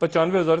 95,000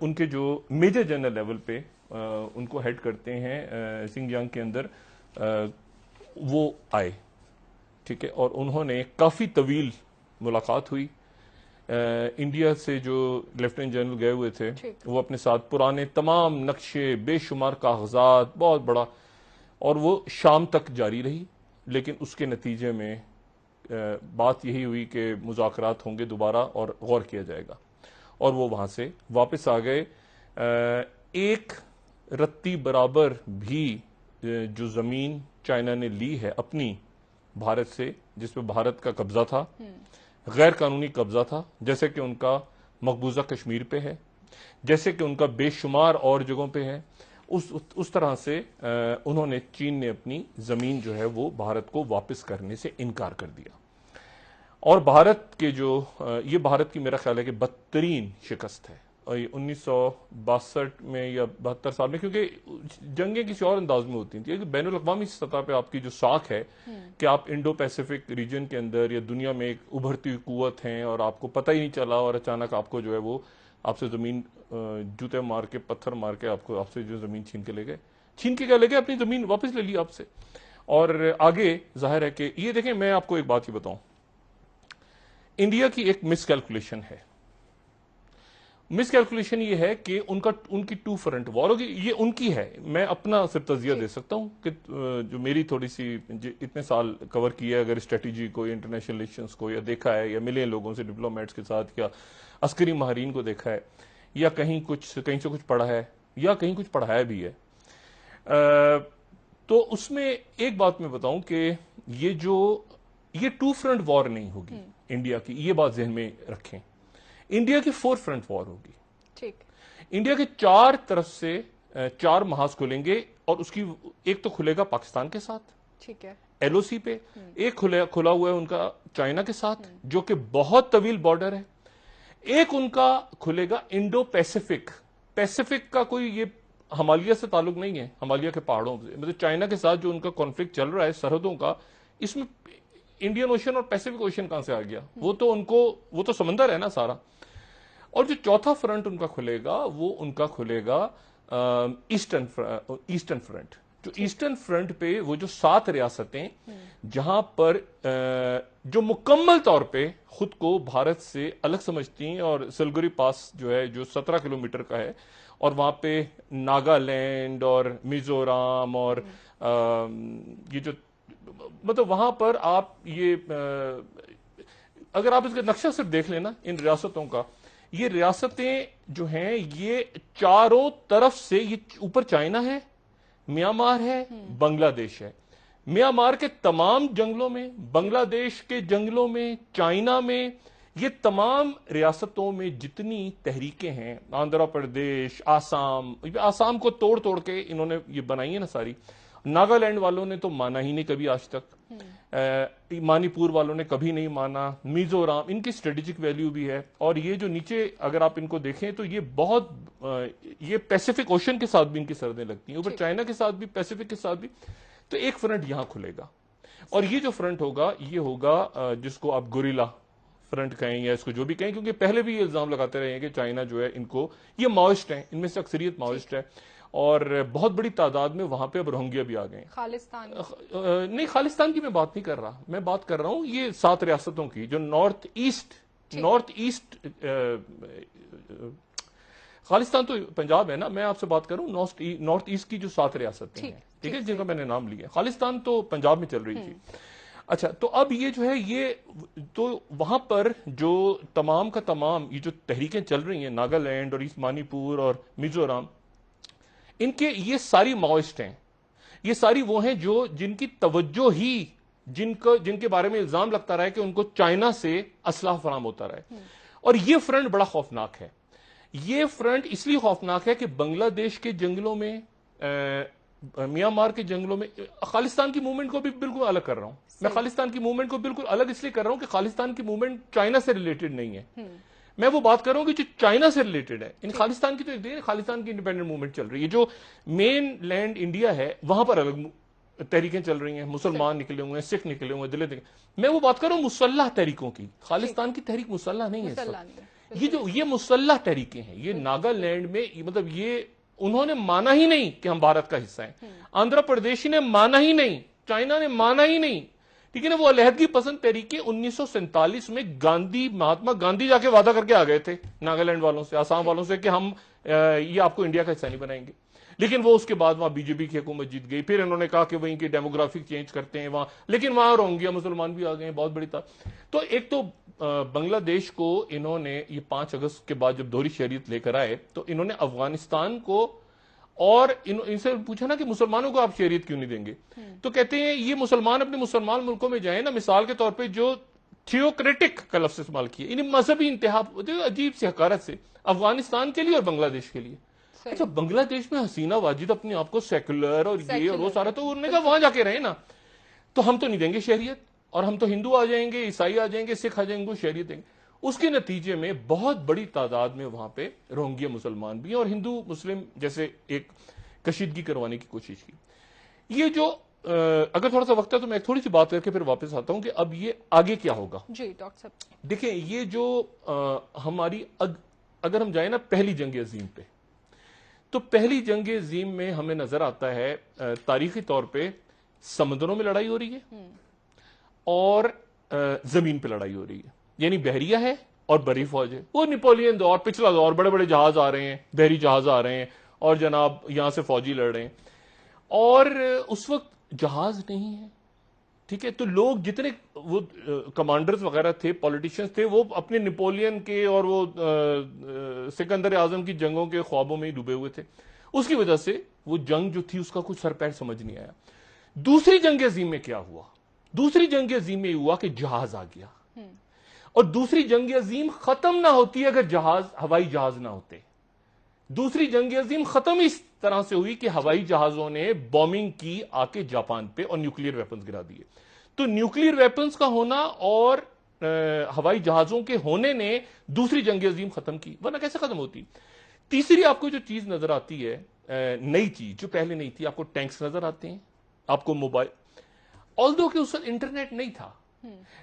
ان کے جو major general level پہ ان کو ہیڈ کرتے ہیں سنگجیانگ کے اندر، وہ آئے، ٹھیک ہے، اور انہوں نے کافی طویل ملاقات ہوئی. انڈیا سے جو لیفٹیننٹ جنرل گئے ہوئے تھے وہ اپنے ساتھ پرانے تمام نقشے، بے شمار کاغذات، بہت بڑا، اور وہ شام تک جاری رہی. لیکن اس کے نتیجے میں بات یہی ہوئی کہ مذاکرات ہوں گے دوبارہ اور غور کیا جائے گا، اور وہ وہاں سے واپس آ گئے. ایک رتی برابر بھی جو زمین چائنا نے لی ہے اپنی بھارت سے، جس پہ بھارت کا قبضہ تھا، غیر قانونی قبضہ تھا، جیسے کہ ان کا مقبوضہ کشمیر پہ ہے، جیسے کہ ان کا بے شمار اور جگہوں پہ ہے، اس طرح سے انہوں نے، چین نے اپنی زمین جو ہے وہ بھارت کو واپس کرنے سے انکار کر دیا. اور بھارت کے جو یہ بھارت کی میرا خیال ہے کہ بدترین شکست ہے 1962 میں یا 72 سال میں، کیونکہ جنگیں کسی اور انداز میں ہوتی تھیں. بین الاقوامی سطح پہ آپ کی جو ساکھ ہے کہ آپ انڈو پیسیفک ریجن کے اندر یا دنیا میں ایک ابھرتی ہوئی قوت ہیں اور آپ کو پتہ ہی نہیں چلا، اور اچانک آپ کو جو ہے وہ آپ سے زمین جوتے مار کے، پتھر مار کے آپ سے جو زمین چھین کے لے گئے. چھین کے کیا لے گئے؟ اپنی زمین واپس لے لی آپ سے. اور آگے ظاہر ہے کہ یہ دیکھیں، میں آپ کو ایک بات یہ بتاؤں، انڈیا کی ایک مس کیلکولیشن ہے. مس کیلکولیشن یہ ہے کہ ان کی 2 فرنٹ وار ہوگی. یہ ان کی ہے، میں اپنا صرف تجزیہ دے سکتا ہوں کہ جو میری تھوڑی سی اتنے سال کور کیا ہے، اگر اسٹریٹجی کو یا انٹرنیشنل ریلیشنز کو یا دیکھا ہے، یا ملے لوگوں سے، ڈپلومیٹس کے ساتھ، یا عسکری ماہرین کو دیکھا ہے، یا کہیں سے کچھ پڑھا ہے، یا کہیں کچھ پڑھایا بھی ہے، تو اس میں ایک بات میں بتاؤں کہ یہ 2 فرنٹ وار نہیں ہوگی انڈیا کی، یہ بات ذہن میں رکھیں. انڈیا کی 4 فرنٹ وار ہوگی. ٹھیک، انڈیا کے 4 طرف سے 4 محاذ کھلیں گے، اور اس کی ایک تو کھلے گا پاکستان کے ساتھ، ٹھیک ہے، ایل او سی پہ. ایک کھلا ہوا ہے ان کا چائنا کے ساتھ، جو کہ بہت طویل بارڈر ہے. ایک ان کا کھلے گا انڈو پیسیفک. پیسیفک کا کوئی یہ ہمالیہ سے تعلق نہیں ہے، ہمالیہ کے پہاڑوں سے، مطلب چائنا کے ساتھ جو ان کا کانفلکٹ چل رہا ہے سرحدوں کا، اس میں انڈین اوشن اور پیسیفک اوشن کہاں سے آ گیا؟ وہ تو سمندر ہے نا سارا. اور جو چوتھا فرنٹ ان کا کھلے گا، وہ ان کا کھلے گا ایسٹرن فرنٹ. جو ایسٹرن فرنٹ پہ وہ جو 7 ریاستیں جہاں پر جو مکمل طور پہ خود کو بھارت سے الگ سمجھتی ہیں، اور سلگوری پاس جو ہے جو 17 کلومیٹر کا ہے، اور وہاں پہ ناگالینڈ اور میزورام اور یہ جو مطلب وہاں پر آپ یہ اگر آپ اس کا نقشہ صرف دیکھ لینا ان ریاستوں کا، یہ ریاستیں جو ہیں یہ چاروں طرف سے، یہ اوپر چائنا ہے، میانمار ہے، بنگلہ دیش ہے. میانمار کے تمام جنگلوں میں، بنگلہ دیش کے جنگلوں میں، چائنا میں، یہ تمام ریاستوں میں جتنی تحریکیں ہیں، آندھرا پردیش، آسام کو توڑ کے انہوں نے یہ بنائی ہے نا ساری. ناگالینڈ والوں نے تو مانا ہی نہیں کبھی آج تک، منی پور والوں نے کبھی نہیں مانا، میزورام، ان کی اسٹریٹجک ویلیو بھی ہے. اور یہ جو نیچے اگر آپ ان کو دیکھیں تو یہ بہت یہ پیسیفک اوشن کے ساتھ بھی ان کی سرحدیں لگتی ہیں، اوپر چائنا کے ساتھ بھی، پیسیفک کے ساتھ بھی. تو ایک فرنٹ یہاں کھلے گا، اور یہ جو فرنٹ ہوگا یہ ہوگا جس کو آپ گوریلا فرنٹ کہیں یا اس کو جو بھی کہیں، کیونکہ پہلے بھی یہ الزام لگاتے رہے ہیں کہ چائنا جو ہے ان کو، یہ ماؤسٹ ہیں، ان میں سے اکثریت ماؤسٹ ہے، اور بہت بڑی تعداد میں وہاں پہ اب روہنگیا بھی آ گئے ہیں. خالستان نہیں، خالستان کی میں بات نہیں کر رہا، میں بات کر رہا ہوں یہ 7 ریاستوں کی جو نارتھ ایسٹ خالستان تو پنجاب ہے نا، میں آپ سے بات کروں نارتھ ایسٹ کی جو 7 ریاستیں ہیں، ٹھیک ہے، جن کا میں نے نام لیا. خالستان تو پنجاب میں چل رہی تھی. اچھا، تو اب یہ جو ہے یہ تو وہاں پر جو تمام کا تمام یہ جو تحریکیں چل رہی ہیں، ناگالینڈ اور ایسٹ منی پور اور میزورام، ان کے یہ ساری ماؤسٹ ہیں، یہ ساری وہ ہیں جو جن کی توجہ ہی جن کے بارے میں الزام لگتا رہا ہے کہ ان کو چائنا سے اسلحہ فراہم ہوتا رہا ہے. اور یہ فرنٹ بڑا خوفناک ہے. یہ فرنٹ اس لیے خوفناک ہے کہ بنگلہ دیش کے جنگلوں میں، میانمار کے جنگلوں میں، خالستان کی موومنٹ کو بھی بالکل الگ کر رہا ہوں میں. خالستان کی موومنٹ کو بالکل الگ اس لیے کر رہا ہوں کہ خالستان کی موومنٹ چائنا سے ریلیٹڈ نہیں ہے. میں وہ بات کر رہا ہوں کہ جو چائنا سے ریلیٹڈ ہے. ان خالستان کی تو خالستان کی انڈیپینڈنٹ موومنٹ چل رہی ہے. جو مین لینڈ انڈیا ہے وہاں پر الگ تحریکیں چل رہی ہیں، مسلمان نکلے ہوئے ہیں، سکھ نکلے ہوئے ہیں، دلت. میں وہ بات کر رہا ہوں مسلح تحریکوں کی. خالستان کی تحریک مسلح نہیں ہے. یہ مسلح تحریکیں ہیں، یہ ناگالینڈ میں مطلب یہ انہوں نے مانا ہی نہیں کہ ہم بھارت کا حصہ ہیں، آندھرا پردیش نے مانا ہی نہیں، چائنا نے مانا ہی نہیں، ٹھیک ہے نا. وہ علیحدگی پسند تحریکیں 1947 میں مہاتما گاندھی جا کے وعدہ کر کے آ گئے تھے ناگالینڈ والوں سے، آسام والوں سے کہ ہم یہ آپ کو انڈیا کا حصہ نہیں بنائیں گے. لیکن وہ اس کے بعد وہاں بی جے پی کی حکومت جیت گئی. پھر انہوں نے کہا کہ وہیں کی ڈیموگرافک چینج کرتے ہیں وہاں، لیکن وہاں روہنگیا مسلمان بھی آ گئے ہیں، بہت بڑی تو ایک تو بنگلہ دیش کو انہوں نے یہ 5 اگست کے بعد جب دوہری شہریت لے کر آئے تو انہوں نے افغانستان کو، اور ان سے پوچھا نا کہ مسلمانوں کو آپ شہریت کیوں نہیں دیں گے، تو کہتے ہیں یہ مسلمان اپنے مسلمان ملکوں میں جائیں نا، مثال کے طور پہ جو تھیوکریٹک کا لفظ استعمال کیا، یعنی مذہبی انتہا عجیب سی حقارت سے افغانستان کے لیے اور بنگلہ دیش کے لیے. اچھا بنگلہ دیش میں حسینہ واجد اپنے آپ کو سیکولر اور یہ اور وہ سارا، تو انہوں نے کہا وہاں جا کے رہے نا، تو ہم تو نہیں دیں گے شہریت، اور ہم تو ہندو آ جائیں گے، عیسائی آ جائیں گے، سکھ آ جائیں گے، شہریت دیں گے. اس کے نتیجے میں بہت بڑی تعداد میں وہاں پہ روہنگیا مسلمان بھی ہیں، اور ہندو مسلم جیسے ایک کشیدگی کروانے کی کوشش کی. یہ جو اگر تھوڑا سا وقت ہے تو میں تھوڑی سی بات کر کے پھر واپس آتا ہوں کہ اب یہ آگے کیا ہوگا. جی ڈاکٹر صاحب دیکھیں یہ جو ہماری اگر ہم جائیں نا پہلی جنگ عظیم پہ، تو پہلی جنگ عظیم میں ہمیں نظر آتا ہے تاریخی طور پہ سمندروں میں لڑائی ہو رہی ہے اور زمین پہ لڑائی ہو رہی ہے، یعنی بحریہ ہے اور بری فوج ہے. وہ نیپولین دور، پچھلا دور، بڑے بڑے جہاز آ رہے ہیں، بحری جہاز آ رہے ہیں، اور جناب یہاں سے فوجی لڑ رہے ہیں، اور اس وقت جہاز نہیں ہے، ٹھیک ہے. تو لوگ جتنے وہ کمانڈرز وغیرہ تھے، پولیٹیشنز تھے، وہ اپنے نیپولین کے اور وہ سکندر اعظم کی جنگوں کے خوابوں میں ہی ڈوبے ہوئے تھے. اس کی وجہ سے وہ جنگ جو تھی اس کا کچھ سر پیر سمجھ نہیں آیا. دوسری جنگ عظیم میں کیا ہوا؟ دوسری جنگ عظیم میں ہوا کہ جہاز آ گیا، اور دوسری جنگ عظیم ختم نہ ہوتی اگر ہوائی جہاز نہ ہوتے. دوسری جنگ عظیم ختم اس طرح سے ہوئی کہ ہوائی جہازوں نے بومنگ کی آ کے جاپان پہ، اور نیوکلیر ویپنز گرا دیے. تو نیوکلیر ویپنز کا ہونا اور ہوائی جہازوں کے ہونے نے دوسری جنگ عظیم ختم کی، ورنہ کیسے ختم ہوتی. تیسری آپ کو جو چیز نظر آتی ہے، نئی چیز جو پہلے نہیں تھی، آپ کو ٹینکس نظر آتے ہیں، آپ کو موبائل، آلدو کہ اس وقت انٹرنیٹ نہیں تھا،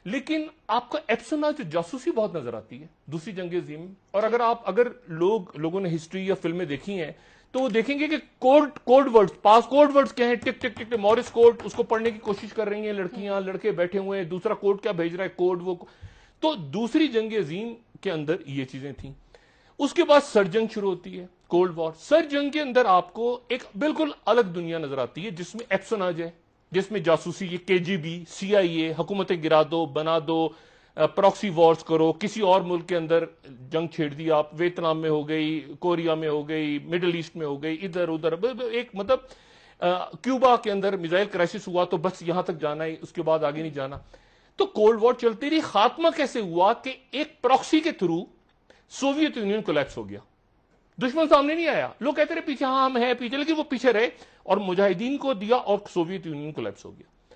لیکن آپ کو ایپسوناج جاسوسی بہت نظر آتی ہے دوسری جنگ عظیم میں. اور اگر لوگوں نے ہسٹری یا فلمیں دیکھی ہیں تو وہ دیکھیں گے کہ کوڈ ورڈز کیا ہیں، ٹک ٹک ٹک مورس کوڈ، اس کو پڑھنے کی کوشش کر رہی ہیں لڑکیاں، لڑکے بیٹھے ہوئے ہیں، دوسرا کوڈ کیا بھیج رہا ہے، کوڈ وہ. تو دوسری جنگ عظیم کے اندر یہ چیزیں تھیں. اس کے بعد سر جنگ شروع ہوتی ہے، کولڈ وار. سر جنگ کے اندر آپ کو ایک بالکل الگ دنیا نظر آتی ہے جس میں ایپسوناج ہے، جس میں جاسوسی، یہ کے جی بی، سی آئی اے، حکومتیں گرا دو، بنا دو، پراکسی وارز کرو، کسی اور ملک کے اندر جنگ چھیڑ دی آپ، ویتنام میں ہو گئی، کوریا میں ہو گئی، مڈل ایسٹ میں ہو گئی، ادھر ادھر، ایک مطلب کیوبا کے اندر میزائل کرائسس ہوا تو بس یہاں تک جانا ہے، اس کے بعد آگے نہیں جانا. تو کولڈ وار چلتی رہی. خاتمہ کیسے ہوا کہ ایک پراکسی کے تھرو سوویت یونین کولیپس ہو گیا. دشمن سامنے نہیں آیا، لوگ کہتے رہے پیچھے، ہاں ہم ہیں پیچھے، لیکن وہ پیچھے رہے اور مجاہدین کو دیا اور سوویت یونین کولیپس ہو گیا.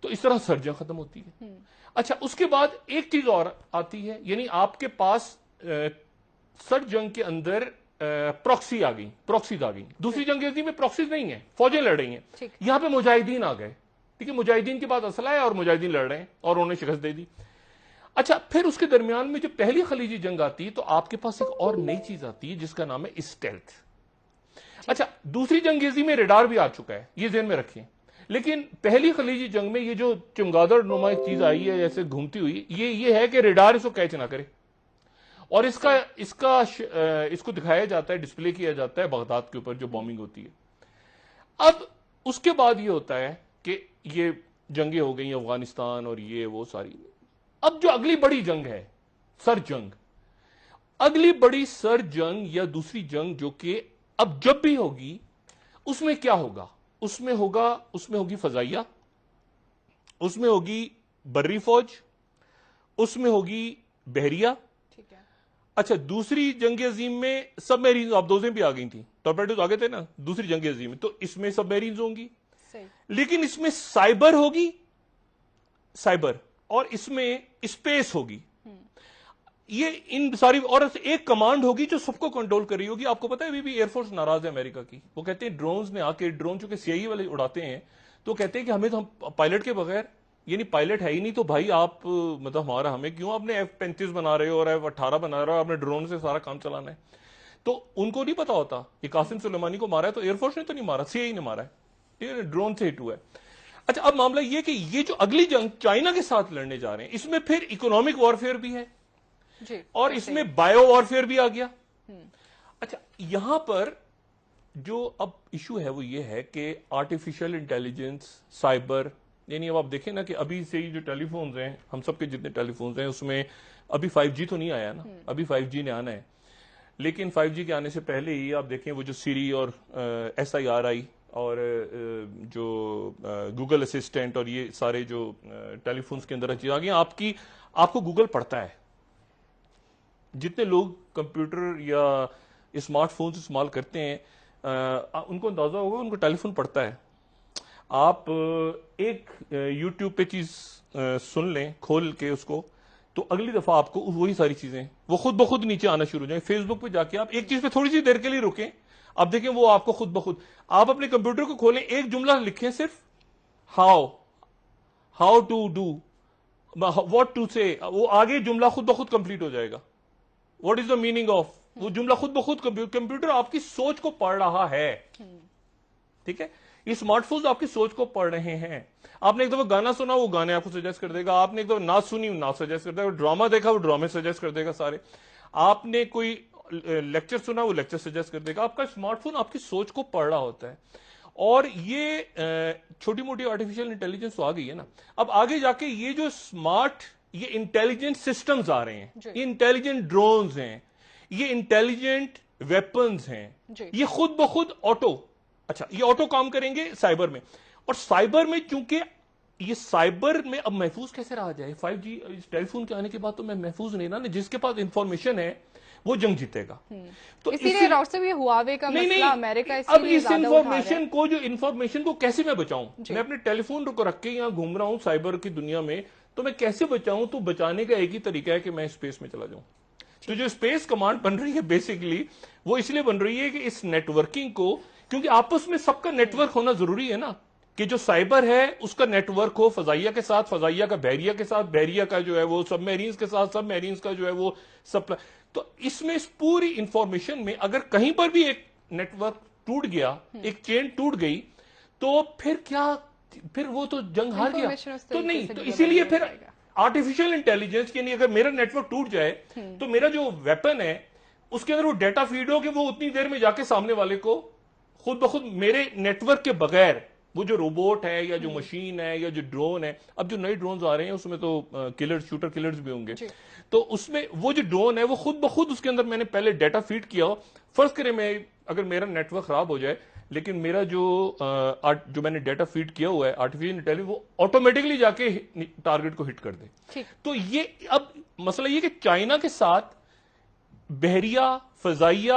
تو اس طرح سر جنگ ختم ہوتی ہے. اچھا اس کے بعد ایک چیز اور آتی ہے، یعنی آپ کے پاس سر جنگ کے اندر پراکسی آ گئی، پراکسیز آ گئی. دوسری جنگ عظیم میں پراکسیز نہیں ہیں، فوجیں لڑ رہی ہیں. یہاں پہ مجاہدین آ گئے، ٹھیک ہے، مجاہدین کے بعد اسلحہ ہے اور مجاہدین لڑ رہے ہیں اور انہوں نے شکست دے دی. اچھا پھر اس کے درمیان میں جو پہلی خلیجی جنگ آتی ہے تو آپ کے پاس ایک اور نئی چیز آتی ہے جس کا نام ہے اسٹیلتھ. اچھا دوسری جنگ عظیم میں ریڈار بھی آ چکا ہے، یہ ذہن میں رکھیں، لیکن پہلی خلیجی جنگ میں یہ جو چمگادڑ نما ایک چیز آئی ہے جیسے گھومتی ہوئی، یہ ہے کہ ریڈار اس کو کیچ نہ کرے، اور اس کو دکھایا جاتا ہے، ڈسپلے کیا جاتا ہے بغداد کے اوپر جو بومنگ ہوتی ہے. اب اس کے بعد یہ ہوتا ہے کہ یہ جنگیں ہو گئی افغانستان اور یہ وہ ساری. اب جو اگلی بڑی جنگ ہے سر جنگ، اگلی بڑی سر جنگ یا دوسری جنگ جو کہ اب جب بھی ہوگی، اس میں کیا ہوگا؟ اس میں ہوگی فضائیہ، اس میں ہوگی بری فوج، اس میں ہوگی بحریہ. اچھا دوسری جنگ عظیم میں سب میرینز آبدوزیں بھی آ گئی تھیں، ٹورپیڈوز آگے تھے نا دوسری جنگ عظیم میں، تو اس میں سب میرینز ہوں گی. لیکن اس میں سائبر ہوگی، سائبر، اور اس میں اسپیس ہوگی. یہ ان ساری، اور ایک کمانڈ ہوگی جو سب کو کنٹرول کر رہی ہوگی. آپ کو پتا ہے ابھی بھی ایئر فورس ناراض ہے امریکہ کی. وہ کہتے ہیں ڈرونز نے آ کے، ڈرون چونکہ سی آئی والے اڑاتے ہیں تو کہتے ہیں کہ ہمیں تو ہم پائلٹ کے بغیر یعنی پائلٹ ہے ہی نہیں تو بھائی آپ مطلب ہمارا ہمیں کیوں آپ نے F-35 بنا رہے ہو اور F-18 بنا رہے ہو, آپ نے ڈرون سے سارا کام چلانا ہے. تو ان کو نہیں پتا ہوتا کہ قاسم سلیمانی کو مارا ہے تو ایئر فورس نے تو نہیں مارا, CIA نے مارا ہے, ڈرون سے ہٹ ہوا ہے. اچھا اب معاملہ یہ کہ یہ جو اگلی جنگ چائنا کے ساتھ لڑنے جا رہے ہیں اس میں پھر اکنامک وارفیئر بھی ہے اور اس میں بایو وارفیئر بھی آ گیا. اچھا یہاں پر جو اب ایشو ہے وہ یہ ہے کہ آرٹیفیشل انٹیلیجنس, سائبر, یعنی اب آپ دیکھیں نا کہ ابھی سے جو ٹیلی فونز ہیں, ہم سب کے جتنے ٹیلی فونز ہیں اس میں ابھی 5G تو نہیں آیا نا, ابھی 5G نے آنا ہے, لیکن 5G کے آنے سے پہلے ہی آپ دیکھیں وہ جو سیری اور SIRI اور جو گوگل اسسٹنٹ اور یہ سارے جو ٹیلی فونز کے اندر چیز آ گئی, آپ کو گوگل پڑھتا ہے. جتنے لوگ کمپیوٹر یا اسمارٹ فونز استعمال کرتے ہیں ان کو اندازہ ہوگا ان کو ٹیلی فون پڑھتا ہے. آپ ایک یوٹیوب پہ چیز سن لیں کھول کے اس کو, تو اگلی دفعہ آپ کو وہی ساری چیزیں وہ خود بخود نیچے آنا شروع ہو جائیں. فیس بک پہ جا کے آپ ایک چیز پہ تھوڑی سی دیر کے لیے رکیں, آپ دیکھیں وہ آپ کو خود بخود, آپ اپنے کمپیوٹر کو کھولیں, ایک جملہ لکھیں صرف how to do, what to say, وہ آگے جملہ خود بخود کمپلیٹ ہو جائے گا. What is the meaning of, وہ جملہ خود بخود کمپیوٹر آپ کی سوچ کو پڑھ رہا ہے. ٹھیک ہے, یہ اسمارٹ فونز آپ کی سوچ کو پڑھ رہے ہیں. آپ نے ایک دفعہ گانا سنا وہ گانے آپ کو سجیسٹ کر دے گا, آپ نے ایک دفعہ نعت سنی وہ نعت سجیسٹ کر دے گا, ڈرامہ دیکھا وہ ڈرامے سجیسٹ کر دے گا سارے, آپ نے کوئی لیکچر سنا وہ لیکچر سجیسٹ کر دے گا. آپ کا اسمارٹ فون آپ کی سوچ کو پڑھ رہا ہوتا ہے. اور یہ چھوٹی موٹی آرٹیفیشل انٹیلیجنس تو آ گئی ہے نا, اب آگے جا کے یہ جو اسمارٹ یہ انٹیلیجنٹ سسٹمز آ رہے ہیں, یہ انٹیلیجنٹ ڈرونز ہیں, یہ انٹیلیجنٹ ویپنز ہیں, یہ خود بخود آٹو, اچھا یہ آٹو کام کریں گے سائبر میں. اور سائبر میں چونکہ یہ سائبر میں اب محفوظ کیسے رہا جائے, 5G ٹیلی فون کے آنے کے بعد تو میں محفوظ نہیں نا, جس کے پاس انفارمیشن ہے وہ جنگ جیتے گا. تو اسی لیے ڈاکٹر صاحب یہ ہواوے کا مسئلہ امریکہ اب اس انفارمیشن کو کیسے میں بچاؤں, میں اپنے ٹیلی فون کو رکھ کے یہاں گھوم رہا ہوں سائبر کی دنیا میں, تو میں کیسے بچاؤں؟ تو بچانے کا ایک ہی طریقہ ہے کہ میں اسپیس میں چلا جاؤں. تو جو اسپیس کمانڈ بن رہی ہے بیسیکلی وہ اس لیے بن رہی ہے کہ اس نیٹ ورکنگ کو, کیونکہ آپس میں سب کا نیٹ ورک ہونا ضروری ہے نا, کہ جو سائبر ہے اس کا نیٹ ورک ہو فضائیہ کے ساتھ, فضائیہ کا بحریہ کے ساتھ, بحریہ کا جو ہے وہ سب میرینز کے ساتھ, سب میرینز کا جو ہے وہ سپلائی. تو اس میں اس پوری انفارمیشن میں اگر کہیں پر بھی ایک نیٹ ورک ٹوٹ گیا, ایک چین ٹوٹ گئی, تو پھر کیا, پھر وہ تو جنگ ہار گیا. تو نہیں, تو اسی لیے پھر آرٹیفیشل انٹیلیجنس یعنی اگر میرا نیٹ ورک ٹوٹ جائے تو میرا جو ویپن ہے اس کے اندر وہ ڈیٹا فیڈ ہو کہ وہ اتنی دیر میں جا کے سامنے والے کو خود بخود میرے نیٹ ورک کے بغیر, وہ جو روبوٹ ہے یا جو مشین ہے یا جو ڈرون ہے, اب جو نئے ڈرونز آ رہے ہیں اس میں تو شوٹر کلرز بھی ہوں گے, تو اس میں وہ جو ڈرون ہے وہ خود بخود اس کے اندر میں نے پہلے ڈیٹا فیڈ کیا ہو. فرض کریں میں اگر میرا نیٹ ورک خراب ہو جائے لیکن میرا جو میں نے ڈیٹا فیڈ کیا ہوا ہے آرٹیفیشل انٹیلیجنس وہ آٹومیٹکلی جا کے ٹارگٹ کو ہٹ کر دے. تو یہ اب مسئلہ یہ کہ چائنا کے ساتھ بحریہ, فضائیہ,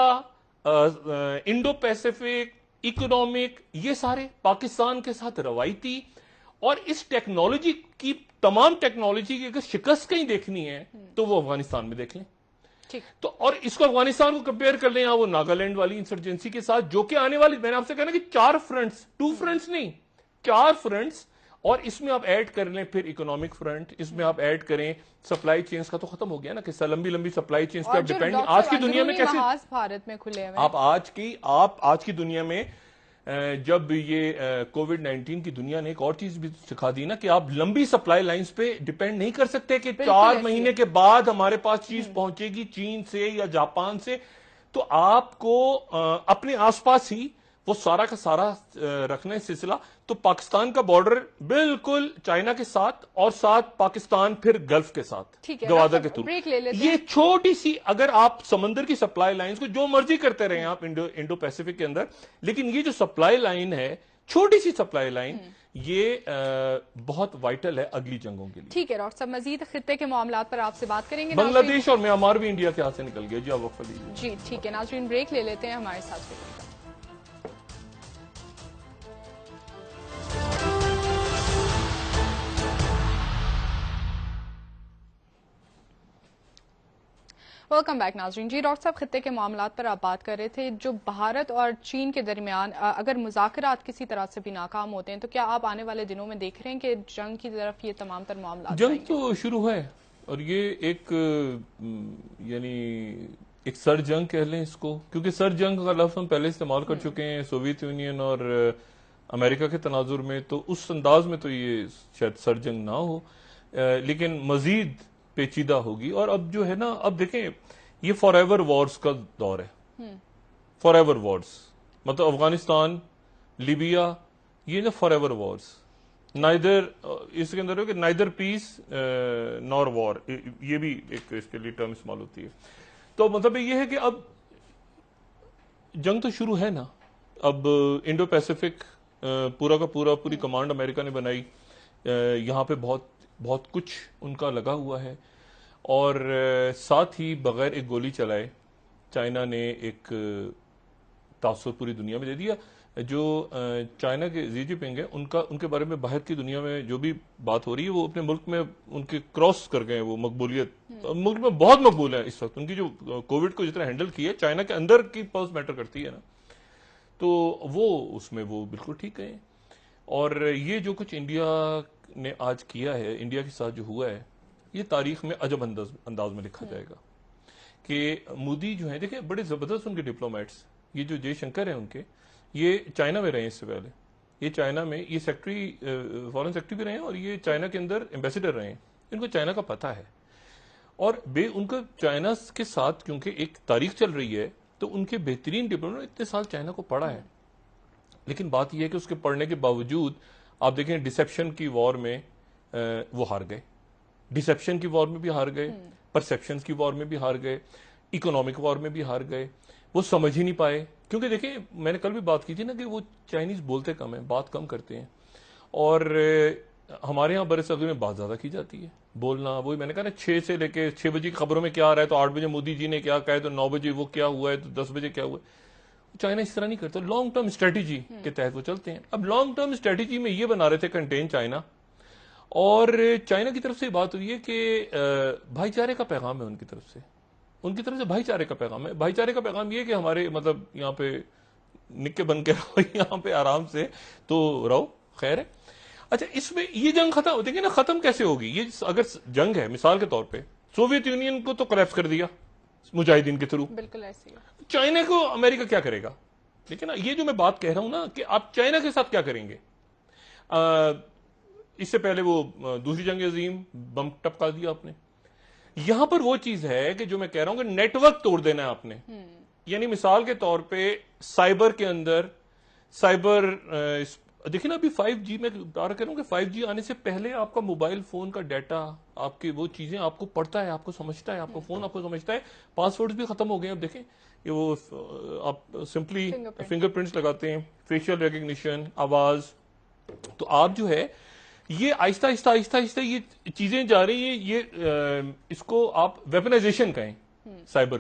انڈو پیسفک, اکنامک, یہ سارے پاکستان کے ساتھ روایتی, اور اس ٹیکنالوجی کی تمام ٹیکنالوجی کی اگر شکست کہیں دیکھنی ہے تو وہ افغانستان میں دیکھ لیں. تو اور اس کو افغانستان کو کمپیئر کر لیں وہ ناگالینڈ والی انسرجنسی کے ساتھ, جو کہ آنے والی, میں نے آپ سے کہنا کہ 4 فرنٹس, 2 فرنٹس نہیں 4 فرنٹس, اور اس میں آپ ایڈ کر لیں پھر اکنامک فرنٹ, اس میں آپ ایڈ کریں سپلائی چینز کا, تو ختم ہو گیا نا کہ لمبی سپلائی چینز پہ آپ ڈیپینڈ. آج کی دنیا میں کیسے بھارت میں کھلے ہوئے آپ آج کی دنیا میں جب یہ کووڈ-19 کی دنیا نے ایک اور چیز بھی سکھا دی نا کہ آپ لمبی سپلائی لائنز پہ ڈیپینڈ نہیں کر سکتے کہ 4 مہینے کے بعد ہمارے پاس چیز پہنچے گی چین سے یا جاپان سے. تو آپ کو اپنے آس پاس ہی وہ سارا کا سارا رکھنا ہے سلسلہ. تو پاکستان کا بارڈر بالکل چائنا کے ساتھ اور ساتھ پاکستان پھر گلف کے ساتھ گوادر کے تھرو. یہ چھوٹی سی, اگر آپ سمندر کی سپلائی لائنز کو جو مرضی کرتے رہے آپ انڈو پیسفک کے اندر, لیکن یہ جو سپلائی لائن ہے چھوٹی سی سپلائی لائن, یہ بہت وائٹل ہے اگلی جنگوں کے لیے. ٹھیک ہے ڈاکٹر صاحب, مزید خطے کے معاملات پر آپ سے بات کریں گے. بنگلہ دیش اور میانمار بھی انڈیا کے ہاتھ سے نکل گیا. جی آپ وقفہ لیجیے. جی ٹھیک ہے ناظرین, بریک لے لیتے ہیں, ہمارے ساتھ رہیے گا. ویلکم بیک ناظرین. جی ڈاکٹر صاحب, خطے کے معاملات پر آپ بات کر رہے تھے. جو بھارت اور چین کے درمیان اگر مذاکرات کسی طرح سے بھی ناکام ہوتے ہیں تو کیا آپ آنے والے دنوں میں دیکھ رہے ہیں کہ جنگ کی طرف یہ تمام تر معاملات جائیں گے؟ جنگ تو شروع ہے, اور یہ ایک یعنی ایک سر جنگ کہہ لیں اس کو, کیونکہ سر جنگ کا لفظ ہم پہلے استعمال کر چکے ہیں سوویت یونین اور امریکہ کے تناظر میں, تو اس انداز میں تو یہ شاید سر جنگ نہ ہو, لیکن مزید پیچیدہ ہوگی. اور اب جو ہے نا, اب دیکھیں یہ فار ایور وارز کا دور ہے. فار ایور وارز مطلب افغانستان, لیبیا, یہ نا فار ایور وارز. نائدر اس کے اندر ہے کہ نائدر پیس نور وار, یہ بھی ایک اس کے لیے ٹرم استعمال ہوتی ہے. تو مطلب یہ ہے کہ اب جنگ تو شروع ہے نا. اب انڈو پیسفک پورا کا پورا پوری کمانڈ امریکہ نے بنائی, یہاں پہ بہت کچھ ان کا لگا ہوا ہے. اور ساتھ ہی بغیر ایک گولی چلائے چائنا نے ایک تاثر پوری دنیا میں دے دیا. جو چائنا کے ژی جن پنگ ہیں, ان کے بارے میں باہر کی دنیا میں جو بھی بات ہو رہی ہے وہ اپنے ملک میں ان کے کراس کر گئے ہیں وہ مقبولیت. ملک میں بہت مقبول ہے اس وقت. ان کی جو کووڈ کو جتنا ہینڈل کی ہے, چائنا کے اندر کی پلس میٹر کرتی ہے نا, تو وہ اس میں وہ بالکل ٹھیک ہے. اور یہ جو کچھ انڈیا نے آج کیا ہے, انڈیا کے ساتھ جو ہوا ہے, یہ تاریخ میں عجب انداز میں لکھا جائے گا. کہ مودی جو ہیں, دیکھیں بڑے زبردست ان کے ڈپلومیٹس, یہ جو جے شنکر ہیں ان کے, یہ چائنا میں رہے ہیں اس سے پہلے. یہ چائنا میں یہ سیکٹری فارن سیکٹری بھی رہے ہیں, اور یہ چائنا کے اندر ایمبیسیڈر رہے ہیں. ان کو چائنا کا پتہ ہے. اور ان کا چائنا کے ساتھ کیونکہ ایک تاریخ چل رہی ہے, تو ان کے بہترین ڈپلومیٹ اتنے سال چائنا کو پڑھا ہے. لیکن بات یہ ہے کہ اس کے پڑھنے کے باوجود آپ دیکھیں ڈسیپشن کی وار میں وہ ہار گئے. ڈسیپشن کی وار میں بھی ہار گئے, پرسیپشن کی وار میں بھی ہار گئے, اکنامک وار میں بھی ہار گئے. وہ سمجھ ہی نہیں پائے. کیونکہ دیکھیں میں نے کل بھی بات کی تھی نا کہ وہ چائنیز بولتے کم ہیں, بات کم کرتے ہیں. اور ہمارے ہاں برصغیر میں بات زیادہ کی جاتی ہے, بولنا. وہی میں نے کہا نا 6 سے لے کے 6 بجے کی خبروں میں کیا آ رہا ہے, تو 8 بجے مودی جی نے کیا کہا ہے, تو 9 بجے وہ کیا ہوا ہے, تو 10 بجے کیا ہوا ہے. چائنا اس طرح نہیں کرتا. لانگ ٹرم اسٹریٹجی کے تحت وہ چلتے ہیں. اب لانگ ٹرم اسٹریٹجی میں یہ بنا رہے تھے کنٹین چائنا, اور چائنا کی طرف سے بات ہوئی ہے کہ بھائی چارے کا پیغام ہے ان کی طرف سے. ان کی طرف سے بھائی چارے کا پیغام ہے. بھائی چارے کا پیغام یہ کہ ہمارے مطلب یہاں پہ نکے بن کے رہو, یہاں پہ آرام سے تو رہو, خیر ہے. اچھا اس میں یہ جنگ ختم ہوتی ہے نا, ختم کیسے ہوگی یہ؟ اگر جنگ ہے مثال کے طور پہ, سوویت یونین کو تو کلیپس کر دیا مجاہدین کے تھرو, بالکل ایسے ہی. چائنا کو امریکہ کیا کرے گا؟ لیکن یہ جو میں بات کہہ رہا ہوں نا کہ آپ چائنا کے ساتھ کیا کریں گے. اس سے پہلے وہ دوسری جنگ عظیم بم ٹپکا دیا آپ نے. یہاں پر وہ چیز ہے کہ جو میں کہہ رہا ہوں کہ نیٹ ورک توڑ دینا ہے آپ نے. یعنی مثال کے طور پہ سائبر کے اندر سائبر دیکھیں نا ابھی 5G میں بتا رہا ہوں کہ 5G آنے سے پہلے آپ کا موبائل فون کا ڈیٹا, آپ کی وہ چیزیں آپ کو پڑھتا ہے, آپ کو سمجھتا ہے, آپ کو فون آپ کو سمجھتا ہے. پاسورڈز بھی ختم ہو گئے. اب دیکھیں یہ وہ آپ سمپلی فنگر پرنٹس لگاتے ہیں, فیشل ریکگنیشن, آواز. تو آپ جو ہے یہ آہستہ آہستہ آہستہ آہستہ یہ چیزیں جا رہی ہیں. یہ اس کو آپ ویپنائزیشن کہیں, سائبر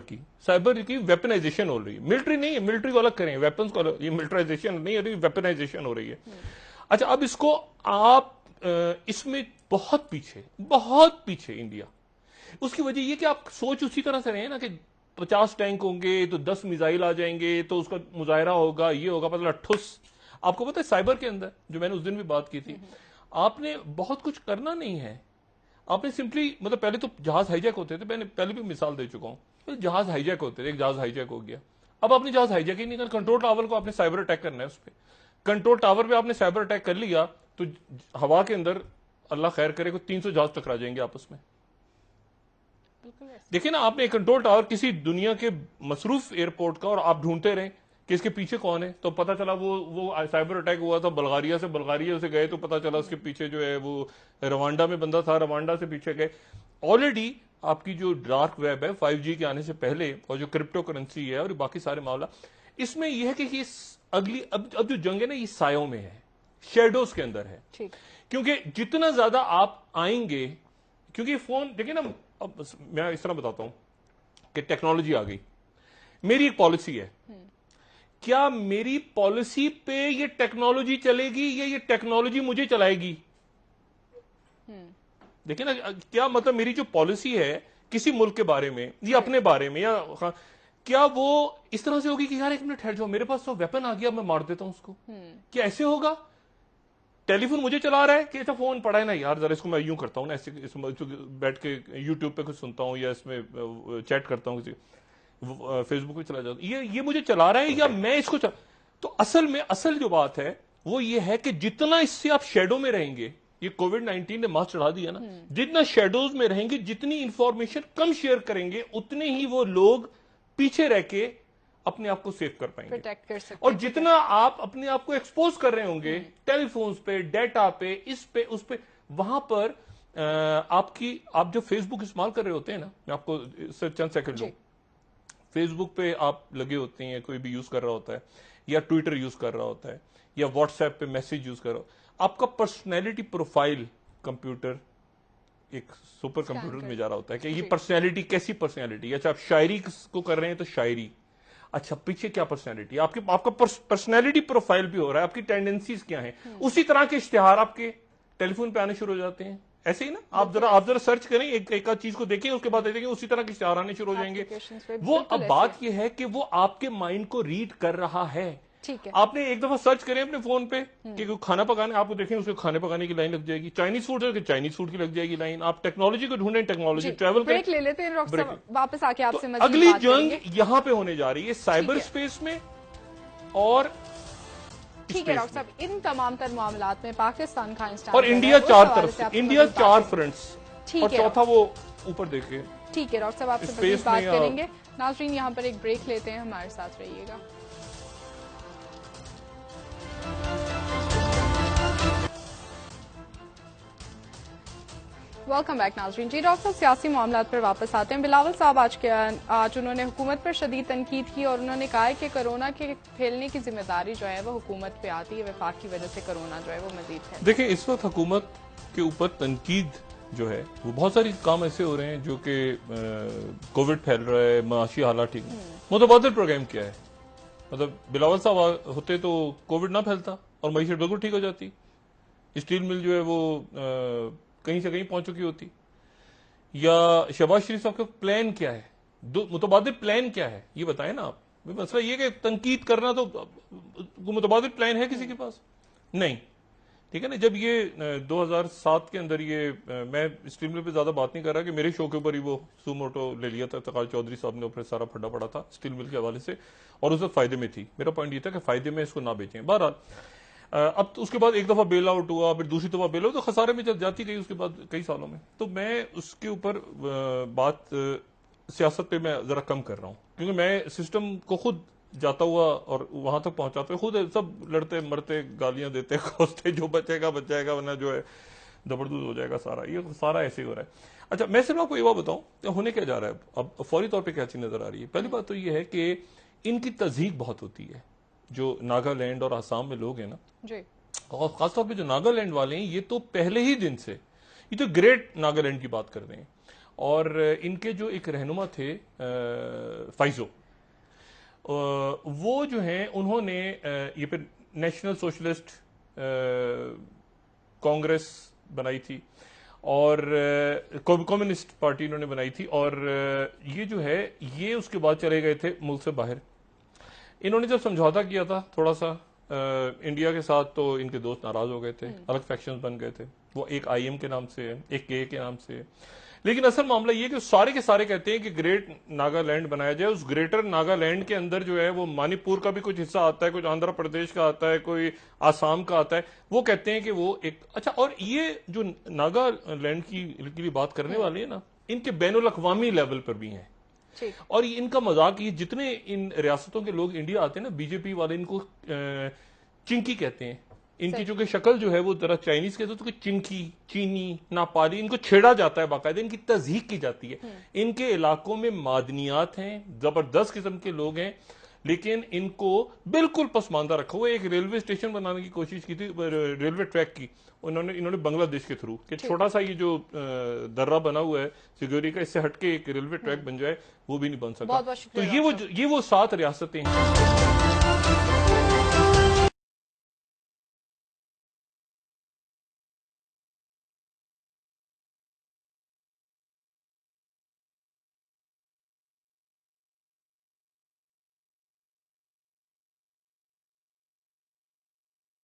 کی ویپنائزیشن ہو رہی ہے. ملٹری نہیں ہے, ملٹری کو الگ کریں, ویپنس کو, یہ ملٹرائزیشن نہیں ہے, ویپنائزیشن ہو رہی ہے. اچھا اب اس کو آپ اس میں بہت پیچھے انڈیا. اس کی وجہ یہ کہ آپ سوچ اسی طرح سے رہے نا کہ 50 ٹینک ہوں گے تو 10 میزائل آ جائیں گے, تو اس کا مظاہرہ ہوگا, یہ ہوگا, مطلب ٹھس. آپ کو پتا ہے سائبر کے اندر جو میں نے اس دن بھی بات کی تھی, آپ نے بہت کچھ کرنا نہیں ہے. آپ نے سمپلی مطلب پہلے تو جہاز ہائی جیک ہوتے تھے, میں نے پہلے بھی مثال دے چکا ہوں, جہاز ہائی جیک ہوتے تھے, ایک جہاز ہائی جیک ہو گیا. اب آپ نے جہاز ہائی جیک ہی نہیں کرنا, کنٹرول ٹاور کو آپ نے سائبر اٹیک کرنا ہے. اس پہ کنٹرول ٹاور پہ آپ نے سائبر اٹیک کر لیا تو ہوا کے اندر اللہ خیر کرے کو 300 جہاز ٹکرا جائیں گے آپس میں. دیکھیں نا آپ نے ایک کنٹرول ٹاور کسی دنیا کے مصروف ایئرپورٹ کا, اور آپ ڈھونڈتے رہیں کہ اس کے پیچھے کون ہے, تو پتا چلا وہ سائبر اٹیک ہوا تھا بلغاریہ سے گئے, تو پتا چلا اس کے پیچھے جو ہے وہ روانڈا میں بندہ تھا, روانڈا سے پیچھے گئے. آلریڈی آپ کی جو ڈارک ویب ہے 5G کے آنے سے پہلے, اور جو کرپٹو کرنسی ہے اور باقی سارے معاملہ, اس میں یہ ہے کہ یہ اگلی اب جو جنگ ہے نا, یہ سایوں میں ہے, شیڈوز کے اندر ہے. کیونکہ جتنا زیادہ آپ آئیں گے, کیونکہ فون دیکھیں نا, اب میں اس طرح بتاتا ہوں کہ ٹیکنالوجی آ گئی, میری ایک پالیسی ہے, کیا میری پالیسی پہ یہ ٹیکنالوجی چلے گی یا یہ ٹیکنالوجی مجھے چلائے گی؟ دیکھیں نا کیا مطلب, میری جو پالیسی ہے کسی ملک کے بارے میں یا اپنے بارے میں یا کیا وہ اس طرح سے ہوگی کہ یار ایک منٹ ٹھہر جاؤ میرے پاس تو ویپن آ گیا میں مار دیتا ہوں اس کو؟ کیا ایسے ہوگا؟ ٹیلی فون مجھے چلا رہا ہے کہ اچھا فون پڑا ہے نا یار ذرا اس کو میں یوں کرتا ہوں نا ایسے بیٹھ کے یوٹیوب پہ کچھ سنتا ہوں یا اس میں چیٹ کرتا ہوں کسی فیس بک پہ چلا جاتا ہوں، یہ مجھے چلا رہا ہے یا میں اس کو تو اصل جو بات ہے وہ یہ ہے کہ جتنا اس سے آپ شیڈو میں رہیں گے، یہ کووڈ 19 نے ماس چڑھا دیا نا، جتنا شیڈوز میں رہیں گے جتنی انفارمیشن کم شیئر کریں گے اتنے ہی وہ لوگ پیچھے رہ کے اپنے آپ کو سیو کر پائیں گے، اور جتنا آپ اپنے آپ کو ایکسپوز کر رہے ہوں گے ٹیلی فونز پہ، ڈیٹا پہ، اس پہ اس پہ، وہاں پر آپ جو فیس بک استعمال کر رہے ہوتے ہیں نا، میں آپ کو چند سیکنڈ دوں، فیس بک پہ آپ لگے ہوتے ہیں، کوئی بھی یوز کر رہا ہوتا ہے یا ٹویٹر یوز کر رہا ہوتا ہے یا واٹس ایپ پہ میسج یوز کر رہا ہو، آپ کا پرسنالٹی پروفائل کمپیوٹر ایک سپر کمپیوٹر میں جا رہا ہوتا ہے کہ یہ پرسنالٹی کیسی پرسنالٹی، اچھا آپ شاعری کو کر رہے ہیں تو شاعری، اچھا پیچھے کیا پرسنالٹی، آپ کا پرسنالٹی پروفائل بھی ہو رہا ہے، آپ کی ٹینڈنسیز کیا ہیں، اسی طرح کے اشتہار آپ کے ٹیلی فون پہ آنے شروع ہو جاتے ہیں، ایسے ہی نا، آپ ذرا سرچ کریں ایک چیز کو دیکھیں، اس کے بعد دیکھیں اسی طرح کے اشتہار آنے شروع ہو جائیں گے۔ وہ اب بات یہ ہے کہ وہ آپ کے مائنڈ کو ریڈ کر رہا ہے۔ آپ نے ایک دفعہ سرچ کریں اپنے فون پہ کہ کھانا پکانا، آپ کو دیکھیں اس کو کھانے پکانے کی لائن لگ جائے گی، چائنیز فوڈ ہے کہ چائنیز فوڈ کی لگ جائے گی لائن، آپ ٹیکنالوجی کو ڈھونڈیں، ٹیکنالوجی ٹریول کریں، لے لیتے ہیں، واپس آ کے آپ سے مزید اگلی جنگ یہاں پہ ہونے جا رہی ہے سائبر اسپیس میں، اور ٹھیک ہے ڈاکٹر صاحب، ان تمام تر معاملات میں پاکستان کا اور انڈیا چار فرنٹس اور چوتھا وہ اوپر دیکھیں۔ ٹھیک ہے ڈاکٹر صاحب، آپ سے مزید بات کریں گے۔ ناظرین یہاں پر ایک بریک لیتے ہیں، ہمارے ساتھ رہیے گا۔ ویلکم بیک ناظرین۔ جی ڈاکٹر صاحب، سیاسی معاملات پر واپس آتے ہیں۔ بلاول صاحب آج انہوں نے حکومت پر شدید تنقید کی اور انہوں نے کہا ہے کہ کرونا کے پھیلنے کی ذمہ داری جو ہے وہ حکومت پہ آتی ہے، وفاق کی وجہ سے کرونا جو ہے وہ مزید ہے۔ دیکھیں اس وقت حکومت کے اوپر تنقید جو ہے وہ بہت ساری کام ایسے ہو رہے ہیں جو کہ کووڈ پھیل رہا ہے، معاشی حالات ٹھیک، متبادل پروگرام کیا ہے؟ مطلب بلاول صاحب ہوتے تو کووڈ نہ پھیلتا اور معیشت بالکل ٹھیک ہو جاتی، اسٹیل مل جو ہے وہ کہیں سے کہیں پہنچ چکی ہوتی، یا شہباز شریف صاحب کا پلان کیا ہے، متبادل پلان کیا ہے یہ بتائیں نا آپ۔ مسئلہ یہ کہ تنقید کرنا تو متبادل پلان ہے کسی کے پاس؟ نہیں، ٹھیک ہے نا۔ جب یہ 2007 کے اندر یہ میں اسٹیل مل پہ زیادہ بات نہیں کر رہا کہ میرے شو کے اوپر ہی وہ سو موٹو لے لیا تھا، تقال چودھری صاحب نے اوپر سارا پھڈا پڑا تھا اسٹیل مل کے حوالے سے، اور اس وقت فائدے میں تھی۔ میرا پوائنٹ یہ تھا کہ فائدے میں اس کو نہ بیچیں۔ بہرحال اب اس کے بعد ایک دفعہ بیل آؤٹ ہوا، پھر دوسری دفعہ بیل آؤٹ، تو خسارے میں جاتی گئی اس کے بعد کئی سالوں میں۔ تو میں اس کے اوپر بات سیاست پہ میں ذرا کم کر رہا ہوں، کیونکہ میں سسٹم کو خود جاتا ہوا اور وہاں تک پہنچاتا ہوا خود سب لڑتے مرتے گالیاں دیتے کھوستے، جو بچے گا ورنہ جو ہے زبردست ہو جائے گا سارا، یہ سارا ایسے ہی ہو رہا ہے۔ اچھا میں صرف آپ کو یہ بات بتاؤں کہ ہونے کیا جا رہا ہے اب فوری طور پہ کیا چیز نظر آ رہی ہے۔ پہلی بات تو یہ ہے کہ ان کی تضحیک بہت ہوتی ہے، جو ناگا لینڈ اور آسام میں لوگ ہیں نا، اور خاص طور پہ جو ناگا لینڈ والے ہیں، یہ تو پہلے ہی دن سے یہ تو گریٹ ناگا لینڈ کی بات کر رہے ہیں، اور ان کے جو ایک رہنما تھے فائزو، وہ جو ہیں انہوں نے یہ پھر نیشنل سوشلسٹ کانگریس بنائی تھی اور کمیونسٹ پارٹی انہوں نے بنائی تھی، اور یہ جو ہے یہ اس کے بعد چلے گئے تھے ملک سے باہر۔ انہوں نے جب سمجھوتا کیا تھا تھوڑا سا انڈیا کے ساتھ، تو ان کے دوست ناراض ہو گئے تھے، الگ فیکشنز بن گئے تھے، وہ ایک آئی ایم کے نام سے، ایک کے نام سے۔ لیکن اصل معاملہ یہ کہ سارے کے سارے کہتے ہیں کہ گریٹ ناگا لینڈ بنایا جائے۔ اس گریٹر ناگا لینڈ کے اندر جو ہے وہ منی پور کا بھی کچھ حصہ آتا ہے، کچھ آندھرا پردیش کا آتا ہے، کوئی آسام کا آتا ہے، وہ کہتے ہیں کہ وہ ایک اچھا۔ اور یہ جو ناگا لینڈ کی بات کرنے والے ہیں نا، ان کے بین الاقوامی لیول پر بھی ہیں، اور ان کا مذاق یہ جتنے ان ریاستوں کے لوگ انڈیا آتے ہیں نا، بی جے پی والے ان کو چنکی کہتے ہیں، ان کی چونکہ شکل جو ہے وہ ذرا چائنیز کہتے ہیں، تو چنکی، چینی، ناپالی، ان کو چھیڑا جاتا ہے، باقاعدہ ان کی تضحیک کی جاتی ہے۔ ان کے علاقوں میں معدنیات ہیں، زبردست قسم کے لوگ ہیں، لیکن ان کو بالکل پسماندہ رکھا ہوا۔ ایک ریلوے اسٹیشن بنانے کی کوشش کی تھی، ریلوے ٹریک کی، انہوں نے بنگلہ دیش کے تھرو، کہ چھوٹا سا یہ جو درہ بنا ہوا ہے سیکورٹی کا، اس سے ہٹ کے ایک ریلوے ٹریک بن جائے، وہ بھی نہیں بن سکا۔ تو یہ وہ 7 ریاستیں ہیں۔